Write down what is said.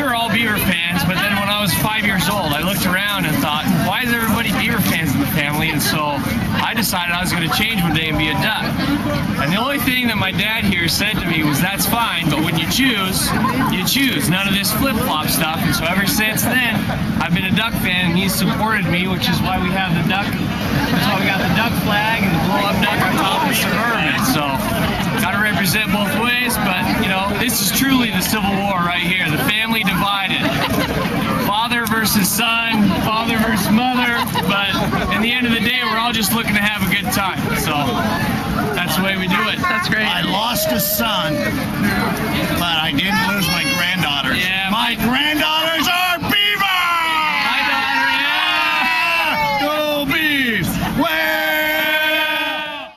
were all Beaver fans, but then when I was 5 years old, I looked around and thought, why is everybody Beaver fans in the family? And so I decided I was going to change one day and be a Duck. And the only thing that my dad here said to me was, that's fine, but when you choose, you choose. None of this flip-flop stuff. And so ever since then, I've been a Duck fan, and he's supported me, which is why we have the Duck. That's why we got the Duck flag and the blow-up Duck on top of the Suburban. So, got to represent both ways, but, you know, this is truly the Civil War right here. The family divided. Father versus son, father versus mother, but in the end of the day, we're all just looking to have a good time. So, that's the way we do it. That's great. I lost a son, but I didn't lose